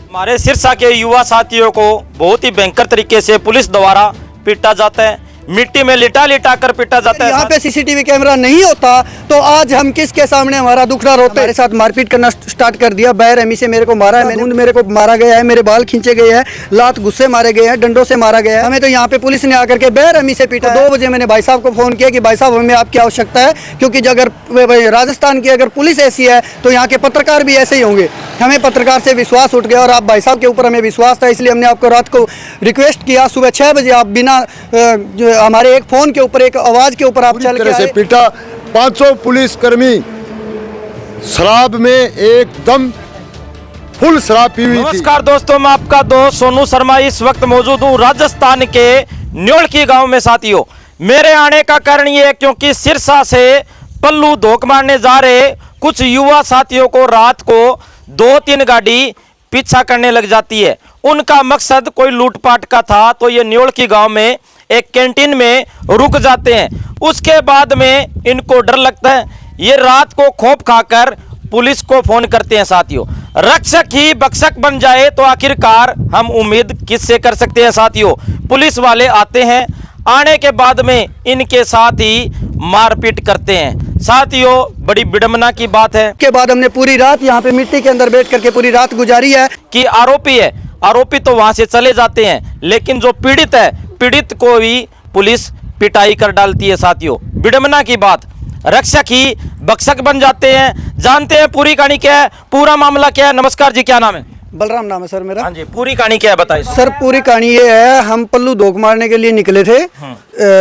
हमारे सिरसा के युवा साथियों को बहुत ही भयंकर तरीके से पुलिस द्वारा पीटा जाता है, मिट्टी में लिटा लिटा कर पीटा जाता है। यहाँ पे सीसीटीवी कैमरा नहीं होता तो आज हम किसके सामने हमारा दुखड़ा रोते। मेरे साथ मारपीट करना स्टार्ट कर दिया, बेरहमी से मेरे को मारा है, मेरे को मारा गया है, मेरे बाल खींचे गए हैं, लात गुस्से मारे गए हैं, डंडों से मारा गया है। हमें तो यहाँ पे पुलिस ने आकर के बेरहमी से पीटा। 2 बजे मैंने भाई साहब को फोन किया कि भाई साहब हमें आपकी आवश्यकता है, क्योंकि अगर राजस्थान की अगर पुलिस ऐसी है तो यहाँ के पत्रकार भी ऐसे ही होंगे। हमें पत्रकार से विश्वास उठ गया और आप भाई साहब के ऊपर हमें विश्वास था, इसलिए हमने आपको रात को रिक्वेस्ट किया सुबह 6 बजे आप बिना हमारे एक फोन के ऊपर एक आवाज के ऊपर आप चल के से पीटा। 500 पुलिसकर्मी शराब में एकदम फुल शराब पी हुई थी। नमस्कार दोस्तों, मैं आपका दोस्त सोनू शर्मा इस वक्त मौजूद हूँ राजस्थान के न्योलकी गांव में। साथियों, मेरे आने का कारण ये है क्योंकि सिरसा से पल्लू धोख मारने जा रहे कुछ युवा साथियों को रात को 2-3 गाड़ी पीछा करने लग जाती है। उनका मकसद कोई लूटपाट का था, तो ये न्योलकी गांव में एक कैंटीन में रुक जाते हैं। उसके बाद में इनको डर लगता है, ये रात को खौफ खाकर पुलिस को फोन करते हैं। साथियों, रक्षक ही भक्षक बन जाए तो आखिरकार हम उम्मीद किससे कर सकते हैं। साथियों, पुलिस वाले आते हैं, आने के बाद में इनके साथ ही मारपीट करते हैं। साथियों, बड़ी विडंबना की बात है। के बाद हमने पूरी रात यहाँ पे मिट्टी के अंदर बैठ करके पूरी रात गुजारी है कि आरोपी तो वहां से चले जाते हैं, लेकिन जो पीड़ित है, पीड़ित को भी पुलिस पिटाई कर डालती है। साथियों, विडंबना की बात, रक्षक ही भक्षक बन जाते हैं। जानते हैं पूरी कहानी क्या है, पूरा मामला क्या है। नमस्कार जी, क्या नाम है? बलराम नाम है सर मेरा। हाँ जी, पूरी कहानी क्या है बताइए। सर पूरी कहानी ये है, हम पल्लू धोख मारने के लिए निकले थे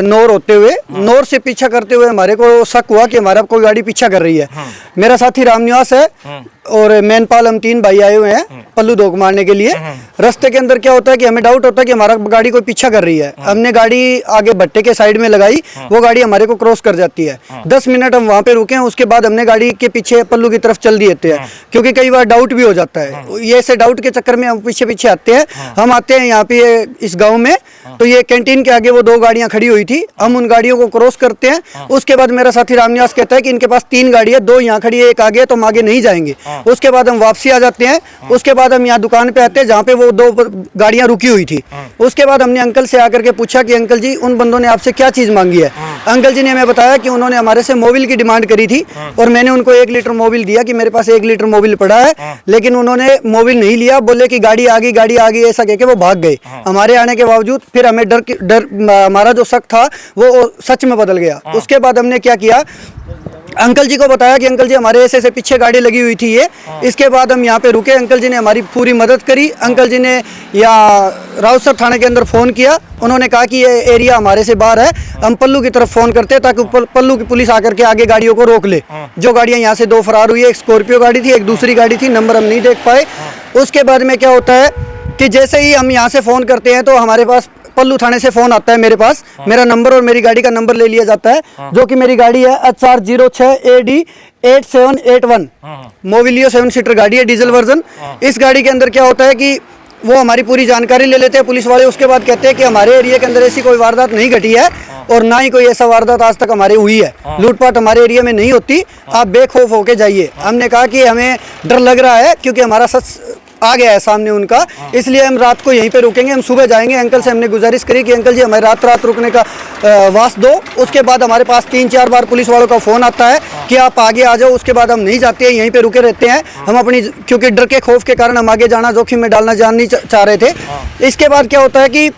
नौर होते हुए। नौर से पीछा करते हुए हमारे को शक हुआ कि हमारा कोई गाड़ी पीछा कर रही है। मेरा साथी रामनिवास है और मैनपाल, हम 3 भाई आए हुए हैं पल्लू धोख मारने के लिए। रास्ते के अंदर क्या होता है कि हमें डाउट होता है कि हमारा गाड़ी कोई पीछा कर रही है। हमने गाड़ी आगे भट्टे के साइड में लगाई, वो गाड़ी हमारे को क्रॉस कर जाती है। 10 मिनट हम वहाँ पे रुके हैं, उसके बाद हमने गाड़ी के पीछे पल्लू की तरफ चल दिए थे, क्योंकि कई बार डाउट भी हो जाता है। ये ऐसे डाउट के चक्कर में हम पीछे पीछे आते हैं। हम आते हैं यहाँ पे इस गाँव में, तो ये कैंटीन के आगे वो 2 गाड़ियाँ खड़ी हुई थी। हम उन गाड़ियों को क्रॉस करते हैं। उसके बाद मेरा साथी रामनिवास कहता है कि इनके पास 3 गाड़ी है, 2 यहाँ खड़ी है, एक आगे है, तो हम आगे नहीं जाएंगे। उसके बाद हम वापसी आ जाते हैं। उसके बाद हम यहाँ दुकान पे आते हैं जहाँ पे वो 2 गाड़ियाँ रुकी हुई थी। उसके बाद हमने अंकल से आकर के पूछा कि अंकल जी, उन बंदों ने आपसे क्या चीज़ मांगी है। अंकल जी ने हमें बताया कि उन्होंने हमारे से मोबिल की डिमांड करी थी और मैंने उनको 1 लीटर मोबिल दिया कि मेरे पास 1 लीटर मोबिल पड़ा है, लेकिन उन्होंने मोबिल नहीं लिया। बोले कि गाड़ी आ गई ऐसा कह के वो भाग गए। हमारे आने के बावजूद फिर हमें डर हमारा जो शक था वो सच में बदल गया। उसके बाद हमने क्या किया, अंकल जी को बताया कि अंकल जी हमारे ऐसे पीछे गाड़ी लगी हुई थी ये। इसके बाद हम यहाँ पे रुके, अंकल जी ने हमारी पूरी मदद करी। अंकल जी ने यहाँ राउसर थाने के अंदर फ़ोन किया, उन्होंने कहा कि ये एरिया हमारे से बाहर है, हम पल्लू की तरफ फ़ोन करते हैं ताकि पल्लू की पुलिस आकर के आगे गाड़ियों को रोक ले। जो गाड़ियाँ यहाँ से 2 फरार हुई है, एक स्कॉर्पियो गाड़ी थी, एक दूसरी गाड़ी थी, नंबर हम नहीं देख पाए। उसके बाद में क्या होता है कि जैसे ही हम यहाँ से फ़ोन करते हैं तो हमारे पास पल्लू थाने से फ़ोन आता है मेरे पास, मेरा नंबर और मेरी गाड़ी का नंबर ले लिया जाता है, जो कि मेरी गाड़ी है HR06AD 8781 मोबिलियो 7 सीटर गाड़ी है, डीजल वर्जन। इस गाड़ी के अंदर क्या होता है कि वो हमारी पूरी जानकारी ले लेते हैं पुलिस वाले। उसके बाद कहते हैं कि हमारे एरिया के अंदर ऐसी कोई वारदात नहीं घटी है और ना ही कोई ऐसा वारदात आज तक हमारे हुई है, लूटपाट हमारे एरिया में नहीं होती, आप बेखौफ होके जाइए। हमने कहा कि हमें डर लग रहा है क्योंकि हमारा सच आ गया है सामने उनका, इसलिए हम रात को यहीं पे रुकेंगे, हम सुबह जाएंगे। अंकल से हमने गुजारिश करी कि अंकल जी हमें रात रुकने का वास दो। उसके बाद हमारे पास 3-4 बार पुलिस वालों का फ़ोन आता है कि आप आगे आ जाओ। उसके बाद हम नहीं जाते हैं, यहीं पे रुके रहते हैं। हम अपनी, क्योंकि डर के खौफ के कारण हम आगे जाना जोखिम में डालना नहीं चाह रहे थे। इसके बाद क्या होता है कि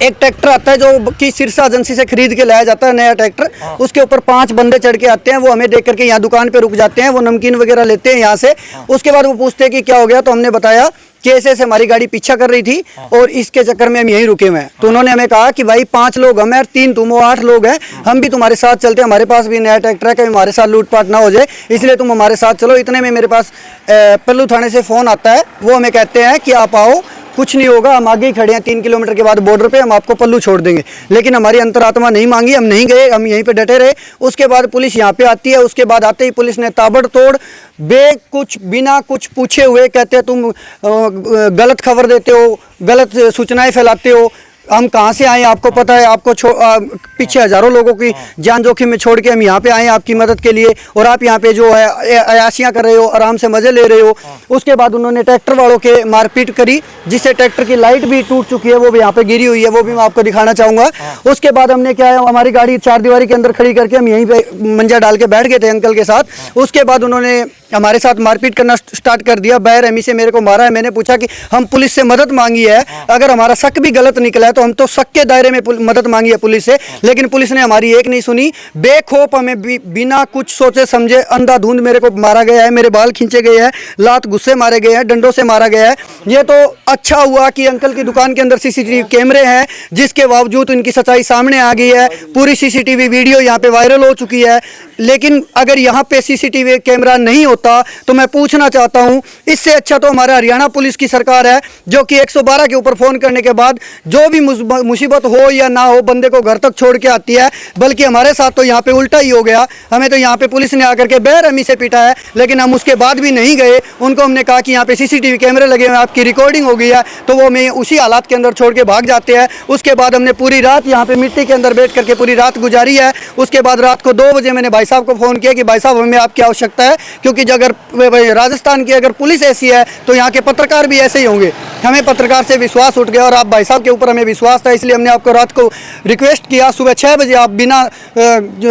एक ट्रैक्टर आता है जो कि सिरसा एजेंसी से खरीद के लाया जाता है, नया ट्रैक्टर। उसके ऊपर 5 बंदे चढ़ के आते हैं, वो हमें देख करके यहाँ दुकान पे रुक जाते हैं, वो नमकीन वगैरह लेते हैं यहाँ से। उसके बाद वो पूछते हैं कि क्या हो गया, तो हमने बताया कि ऐसे हमारी गाड़ी पीछा कर रही थी और इसके चक्कर में हम यहीं रुके हुए हैं। तो उन्होंने हमें कहा कि भाई 5 लोग हम हैं, 3 तुम हो, 8 लोग हैं, हम भी तुम्हारे साथ चलते हैं, हमारे पास भी नया ट्रैक्टर है, कहीं हमारे साथ लूटपाट ना हो जाए, इसलिए तुम हमारे साथ चलो। इतने में मेरे पास पल्लू थाने से फ़ोन आता है, वो हमें कहते हैं कि आप आओ, कुछ नहीं होगा, हम आगे ही खड़े हैं, 3 किलोमीटर के बाद बॉर्डर पे, हम आपको पल्लू छोड़ देंगे। लेकिन हमारी अंतरात्मा नहीं मांगी, हम नहीं गए, हम यहीं पे डटे रहे। उसके बाद पुलिस यहाँ पे आती है। उसके बाद आते ही पुलिस ने ताबड़तोड़ बिना कुछ पूछे हुए कहते हैं तुम गलत खबर देते हो, गलत सूचनाएं फैलाते हो, हम कहाँ से आए आपको पता है, आपको पीछे हजारों लोगों की जान जोखिम में छोड़ के हम यहाँ पे आए आपकी मदद के लिए, और आप यहाँ पे जो है अयाशियाँ कर रहे हो, आराम से मजे ले रहे हो। उसके बाद उन्होंने ट्रैक्टर वालों के मारपीट करी, जिससे ट्रैक्टर की लाइट भी टूट चुकी है, वो भी यहाँ पे गिरी हुई है, वो भी मैं आपको दिखाना चाहूँगा। उसके बाद हमने क्या है, हमारी गाड़ी चारदीवारी के अंदर खड़ी करके हम यहीं पे मंजा डाल के बैठ गए थे अंकल के साथ। उसके बाद उन्होंने हमारे साथ मारपीट करना स्टार्ट कर दिया, बेरहमी से मेरे को मारा है। मैंने पूछा कि हम पुलिस से मदद मांगी है, अगर हमारा शक भी गलत निकला है तो हम तो शक के दायरे में मदद मांगी है पुलिस से, लेकिन पुलिस ने हमारी एक नहीं सुनी। बेखौफ हमें बिना कुछ सोचे समझे अंधाधुंध मेरे को मारा गया है, मेरे बाल खींचे गए हैं, लात गुस्से मारे गए हैं, डंडों से मारा गया है। ये तो अच्छा हुआ कि अंकल की दुकान के अंदर सीसीटीवी कैमरे हैं, जिसके बावजूद इनकी सच्चाई सामने आ गई है। पूरी सीसीटीवी वीडियो यहाँ पे वायरल हो चुकी है। लेकिन अगर यहाँ पे सीसीटीवी कैमरा नहीं होता तो मैं पूछना चाहता हूँ, इससे अच्छा तो हमारा हरियाणा पुलिस की सरकार है, जो कि 112 के ऊपर फोन करने के बाद जो भी मुसीबत हो या ना हो बंदे को घर तक छोड़ के आती है। बल्कि हमारे साथ तो यहाँ पे उल्टा ही हो गया, हमें तो यहाँ पे पुलिस ने आकर के बेरहमी से पीटा है, लेकिन हम उसके बाद भी नहीं गए। उनको हमने कहा कि यहाँ पे सीसीटीवी कैमरे लगे हुए हैं, आपकी रिकॉर्डिंग हो गई है, तो वो हमें उसी हालात के अंदर छोड़ के भाग जाते हैं। उसके बाद हमने पूरी रात यहाँ पे मिट्टी के अंदर बैठ करके पूरी रात गुजारी है। उसके बाद रात को 2 बजे मैंने भाई साहब को फ़ोन किया कि भाई साहब हमें आपकी आवश्यकता है, क्योंकि अगर राजस्थान की अगर पुलिस ऐसी है तो यहाँ के पत्रकार भी ऐसे ही होंगे। हमें पत्रकार से विश्वास उठ गया और आप भाई साहब के ऊपर हमें विश्वास था, इसलिए हमने आपको रात को रिक्वेस्ट किया। सुबह 6 बजे आप बिना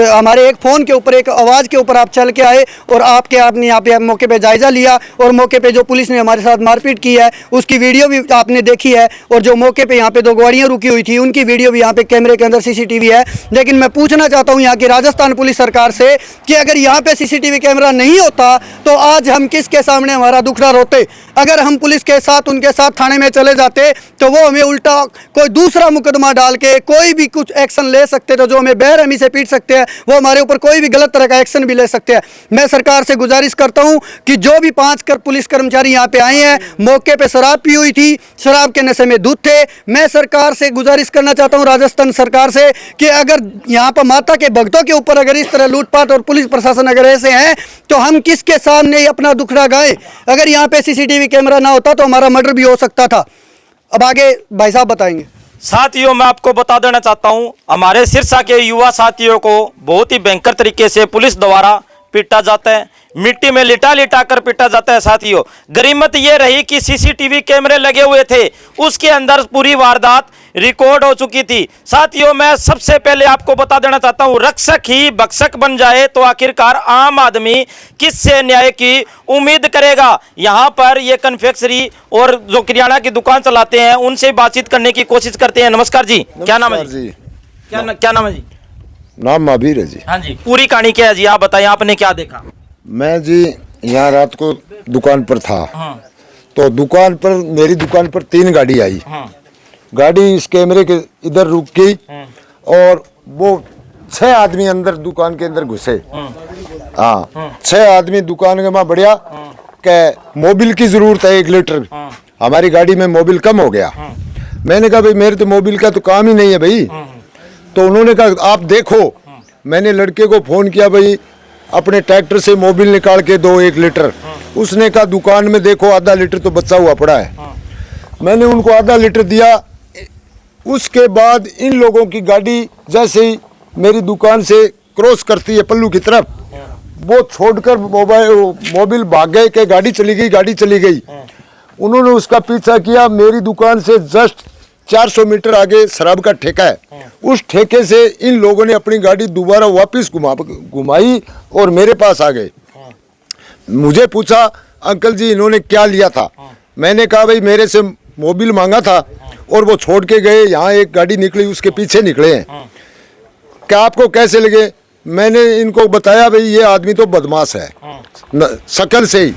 हमारे एक फ़ोन के ऊपर, एक आवाज़ के ऊपर आप चल के आए और आपने यहाँ पे मौके पे जायज़ा लिया, और मौके पे जो पुलिस ने हमारे साथ मारपीट की है उसकी वीडियो भी आपने देखी है, और जो मौके पे यहाँ पे 2 गाड़ियाँ रुकी हुई थी उनकी वीडियो भी यहाँ पे कैमरे के अंदर सीसीटीवी है। लेकिन मैं पूछना चाहता हूँ यहाँ की राजस्थान पुलिस सरकार से कि अगर यहाँ पे सीसीटीवी कैमरा नहीं होता तो आज हम किसके सामने हमारा दुखड़ा रोते। अगर हम पुलिस के साथ उनके साथ थाने में चले जाते तो वो हमें उल्टा कोई दूसरा मुकदमा डाल के कोई भी कुछ एक्शन ले सकते थे, जो हमें बेरहमी से पीट सकते हैं, वो हमारे ऊपर कोई भी गलत तरह का एक्शन भी ले सकते हैं। मैं सरकार से गुजारिश करता हूं कि जो भी 5 पुलिस कर्मचारी यहाँ पे आए हैं, मौके पे शराब पी हुई थी, शराब के नशे में धुत थे। मैं सरकार से गुजारिश करना चाहता हूँ, राजस्थान सरकार से, कि अगर यहाँ पर माता के भक्तों के ऊपर अगर इस तरह लूटपाट और पुलिस प्रशासन अगर ऐसे हैं तो हम किसके सामने अपना दुखड़ा गाएं। अगर यहाँ पे सीसीटीवी कैमरा ना होता तो हमारा मर्डर भी हो सकता था। अब आगे भाई साहब बताएंगे। साथियों, मैं आपको बता देना चाहता हूं, हमारे सिरसा के युवा साथियों को बहुत ही भयंकर तरीके से पुलिस द्वारा पीटा जाता है, मिट्टी में लिटा लिटा कर पीटा जाता है। साथियों, गरीमत ये रही कि सीसीटीवी कैमरे लगे हुए थे, उसके अंदर पूरी वारदात रिकॉर्ड हो चुकी थी। साथियों, मैं सबसे पहले आपको बता देना चाहता हूं, रक्षक ही भक्षक बन जाए तो आखिरकार आम आदमी किससे न्याय की उम्मीद करेगा। यहां पर ये कन्फेक्शनरी और जो किराना की दुकान चलाते हैं उनसे बातचीत करने की कोशिश करते हैं। नमस्कार जी, क्या नाम है जी? क्या नाम है जी? नाम महावीर है जी। हाँ जी, पूरी कहानी क्या है जी, आप बताइए, आपने क्या देखा? मैं जी यहाँ रात को दुकान पर था। हाँ। तो दुकान पर, मेरी दुकान पर 3 गाड़ी आई। हाँ। गाड़ी इस कैमरे के इधर रुक गई और वो 6 आदमी अंदर दुकान के अंदर घुसे। हाँ, 6 आदमी दुकान के वहाँ बढ़िया के मोबिल की जरूरत है 1 लीटर। हमारी गाड़ी में मोबिल कम हो गया। मैंने कहा भाई मेरे तो मोबिल का तो काम ही नहीं है भाई। तो उन्होंने कहा आप देखो। मैंने लड़के को फोन किया, भाई अपने ट्रैक्टर से मोबिल निकाल के दो 1 लीटर। उसने कहा दुकान में देखो आधा लीटर तो बचा हुआ पड़ा है। मैंने उनको आधा लीटर दिया। उसके बाद इन लोगों की गाड़ी जैसे ही मेरी दुकान से क्रॉस करती है पल्लू की तरफ, वो छोड़कर मोबिल भाग गए कि गाड़ी चली गई। उन्होंने उसका पीछा किया। मेरी दुकान से जस्ट 400 मीटर आगे शराब का ठेका है। उस ठेके से इन लोगों ने अपनी गाड़ी दोबारा वापस घुमाई और मेरे पास आ गए। मुझे पूछा अंकल जी इन्होंने क्या लिया था? मैंने कहा भाई मेरे से मोबिल मांगा था और वो छोड़ के गए। यहाँ एक गाड़ी निकली उसके पीछे निकले हैं। क्या आपको कैसे लगे? मैंने इनको बताया भाई ये आदमी तो बदमाश है शक्ल से ही।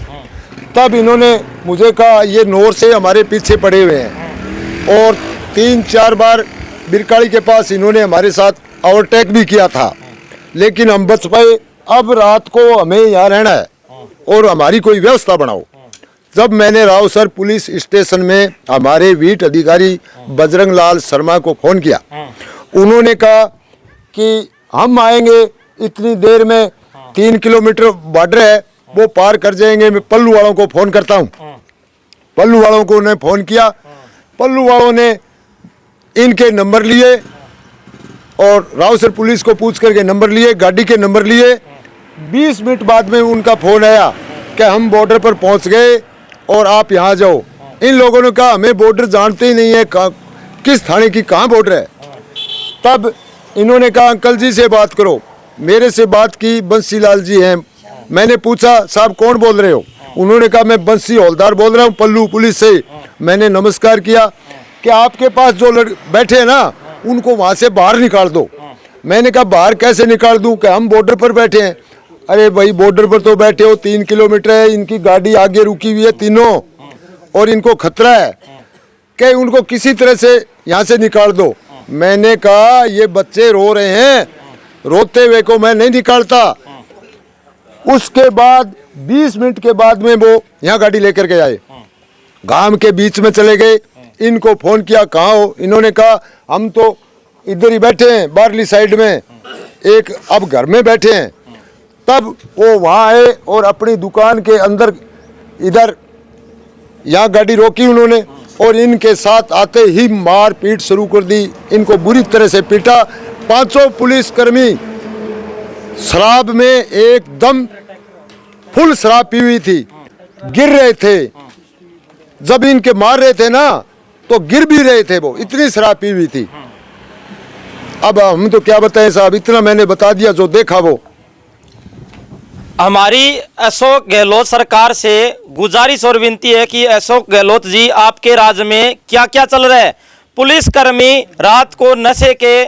तब इन्होंने मुझे कहा ये नोर से हमारे पीछे पड़े हुए हैं और 3-4 बार बिरकाड़ी के पास इन्होंने हमारे साथ ओवरटेक भी किया था, लेकिन हम बच पाए। अब रात को हमें यहाँ रहना है और हमारी कोई व्यवस्था बनाओ। जब मैंने रावसर पुलिस स्टेशन में हमारे वीट अधिकारी बजरंग लाल शर्मा को फ़ोन किया, उन्होंने कहा कि हम आएंगे इतनी देर में, 3 किलोमीटर बॉर्डर है वो पार कर जाएंगे। मैं पल्लू वालों को फ़ोन करता हूँ। पल्लू वालों को उन्हें फ़ोन किया। पल्लू वालों ने इनके नंबर लिए और रावसर पुलिस को पूछ करके नंबर लिए, गाड़ी के नंबर लिए। 20 मिनट बाद में उनका फ़ोन आया कि हम बॉर्डर पर पहुंच गए और आप यहाँ जाओ। इन लोगों ने कहा हमें बॉर्डर जानते ही नहीं है, किस थाने की कहाँ बॉर्डर है। तब इन्होंने कहा अंकल जी से बात करो। मेरे से बात की, बंसी लाल जी हैं। मैंने पूछा साहब कौन बोल रहे हो? उन्होंने कहा मैं बंसी हौलदार बोल रहा हूँ पल्लू पुलिस से। मैंने नमस्कार किया कि आपके पास जो बैठे हैं ना उनको वहाँ से बाहर निकाल दो। मैंने कहा बाहर कैसे निकाल दूँ कि हम बॉर्डर पर बैठे हैं। अरे भाई बॉर्डर पर तो बैठे हो, 3 किलोमीटर है, इनकी गाड़ी आगे रुकी हुई है तीनों और इनको खतरा है कि उनको किसी तरह से यहाँ से निकाल दो। मैंने कहा ये बच्चे रो रहे हैं, रोते हुए को मैं नहीं निकालता। उसके बाद 20 मिनट के बाद में वो यहाँ गाड़ी लेकर के आए, गांव के बीच में चले गए। इनको फ़ोन किया कहाँ हो? इन्होंने कहा हम तो इधर ही बैठे हैं बाहरली साइड में, एक अब घर में बैठे हैं। तब वो वहाँ आए और अपनी दुकान के अंदर इधर यहाँ गाड़ी रोकी उन्होंने और इनके साथ आते ही मार पीट शुरू कर दी। इनको बुरी तरह से पीटा। 500 पुलिसकर्मी शराब में एकदम फुल शराब पी हुई थी, गिर रहे थे। जब इनके मार रहे थे ना तो गिर भी रहे थे, वो इतनी शराब पी हुई थी। अब हम तो क्या बताएं साहब, इतना मैंने बता दिया जो देखा वो। हमारी अशोक गहलोत सरकार से गुजारिश और विनती है कि अशोक गहलोत जी आपके राज्य में क्या क्या चल रहा है। पुलिसकर्मी रात को नशे के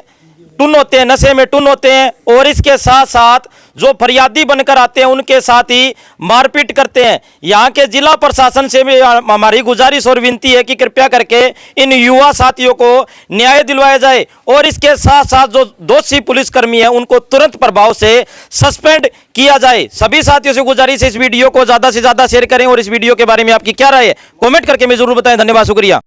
टुन होते हैं, नशे में टुन होते हैं और इसके साथ साथ जो फरियादी बनकर आते हैं उनके साथ ही मारपीट करते हैं। यहाँ के जिला प्रशासन से भी हमारी गुजारिश और विनती है कि कृपया करके इन युवा साथियों को न्याय दिलवाया जाए और इसके साथ साथ जो दोषी पुलिसकर्मी हैं उनको तुरंत प्रभाव से सस्पेंड किया जाए। सभी साथियों से गुजारिश है इस वीडियो को ज़्यादा से ज़्यादा शेयर करें और इस वीडियो के बारे में आपकी क्या राय है कॉमेंट करके मैं जरूर बताएं। धन्यवाद, शुक्रिया।